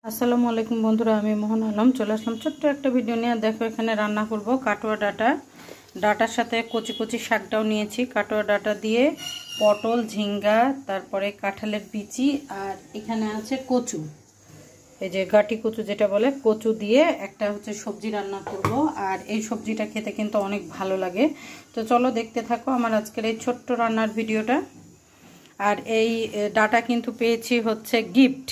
আসসালামু আলাইকুম বন্ধুরা, আমি মোহন আলম চলে আসলাম ছোট্ট একটা ভিডিও নিয়ে। দেখো এখানে রান্না করব কাটোয়া ডাটার সাথে কচি কচি শাকটাও নিয়েছি। কাটোয়া ডাটা দিয়ে পটল, ঝিঙ্গা, তারপরে কাঁঠালের বিচি, আর এখানে আছে কচু, এই যে গাটি কচু যেটা বলে, কচু দিয়ে একটা হচ্ছে সবজি রান্না করব। আর এই সবজিটা খেতে কিন্তু অনেক ভালো লাগে। তো চলো দেখতে থাকো আমার আজকের এই ছোট্ট রান্নার ভিডিওটা। আর এই ডাটা কিন্তু পেয়েছি হচ্ছে গিফট,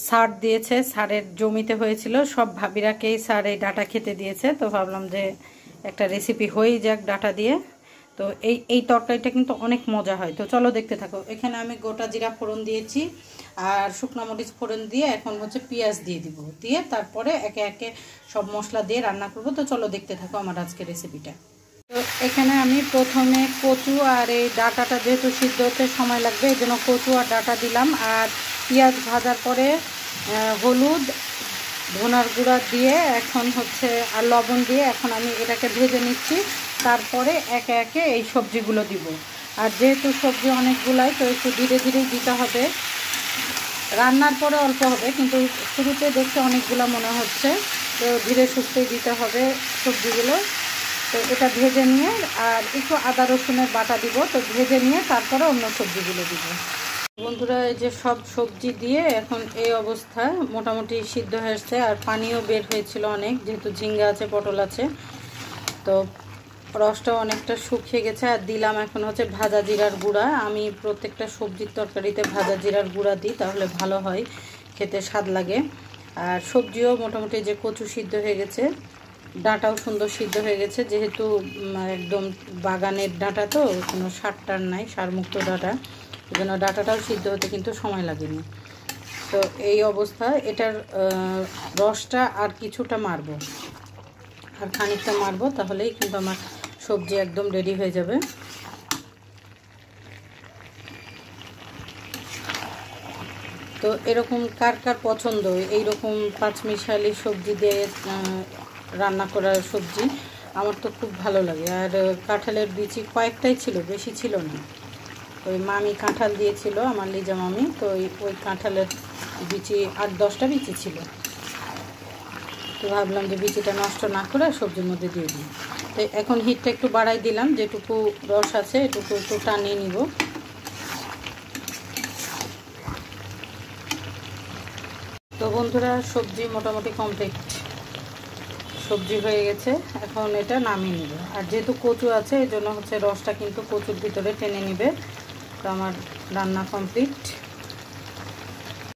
স্যার দিয়েছে। স্যারের জমিতে হয়েছিল, সব ভাবিরাকেই স্যার এই ডাটা খেতে দিয়েছে। তো ভাবলাম যে একটা রেসিপি হয়েই যাক ডাটা দিয়ে। তো এই তরকারিটা কিন্তু অনেক মজা হয়। তো চলো দেখতে থাকো। এখানে আমি গোটা জিরা ফোড়ন দিয়েছি আর শুকনো মরিচ ফোড়ন দিয়ে এখন হচ্ছে পেঁয়াজ দিয়ে দিব, দিয়ে তারপরে একে একে সব মশলা দিয়ে রান্না করব। তো চলো দেখতে থাকো আমার আজকের রেসিপিটা। তো এখানে আমি প্রথমে কচু আর এই ডাটাটা যেহেতু সিদ্ধ হতে সময় লাগবে, এই জন্য কচু আর ডাটা দিলাম। আর পেঁয়াজ ভাজার পরে হলুদ, ধনার গুঁড়া দিয়ে এখন হচ্ছে আর লবণ দিয়ে এখন আমি এটাকে ভেজে নিচ্ছি। তারপরে একে একে এই সবজিগুলো দিব। আর যেহেতু সবজি অনেকগুলাই, তো একটু ধীরে ধীরেই দিতে হবে। রান্নার পরে অল্প হবে, কিন্তু শুরুতে দেখতে অনেকগুলো মনে হচ্ছে, তো ধীরে সুস্থেই দিতে হবে সবজিগুলো। তো এটা ভেজে নিয়ে আর একটু আদা রসুনের বাটা দিব। তো ভেজে নিয়ে তারপরে অন্য সবজিগুলো দিব। বন্ধুরা, এই যে সব সবজি দিয়ে এখন এই অবস্থা, মোটামুটি সিদ্ধ হয়েছে। আর পানিও বের হয়েছিল অনেক, যেহেতু ঝিঙ্গা আছে, পটল আছে, তো রসটাও অনেকটা শুকিয়ে গেছে। আর দিলাম এখন হচ্ছে ভাজা জিরার গুঁড়া। আমি প্রত্যেকটা সবজির তরকারিতে ভাজা জিরার গুঁড়া দিই, তাহলে ভালো হয়, খেতে স্বাদ লাগে। আর সবজিও মোটামুটি যে কচু সিদ্ধ হয়ে গেছে, ডাঁটাও সুন্দর সিদ্ধ হয়ে গেছে, যেহেতু একদম বাগানের ডাঁটা, তো কোনো সার নাই, সারমুক্ত ডাঁটা, এই জন্য ডাঁটাটাও সিদ্ধ হতে কিন্তু সময় লাগেনি। তো এই অবস্থা, এটার রসটা আর কিছুটা মারবো, আর খানিকটা মারবো, তাহলেই কিন্তু আমার সবজি একদম রেডি হয়ে যাবে। তো এরকম কার কার পছন্দ এইরকম পাঁচমিশালি সবজি দিয়ে রান্না করা সবজি? আমার তো খুব ভালো লাগে। আর কাঁঠালের বিচি কয়েকটাই ছিল, বেশি ছিল না। ওই মামি কাঁঠাল দিয়েছিল, আমার লিজা মামি, তো ওই কাঁঠালের বিচি 8-10টা বিচি ছিল। তো ভাবলাম যে বিচিটা নষ্ট না করে সবজির মধ্যে দিয়ে দিই। তো এখন হিটটা একটু বাড়াই দিলাম, যেটুকু রস আছে এটুকু একটু টানিয়ে নিব। তো বন্ধুরা, সবজি মোটামুটি কমপ্লিট, সবজি হয়ে গেছে, এখন এটা নামিয়ে নেবে। আর যেহেতু কচু আছে, এই জন্য হচ্ছে রসটা কিন্তু কচুর ভিতরে টেনে নেবে। তো আমার রান্না কমপ্লিট।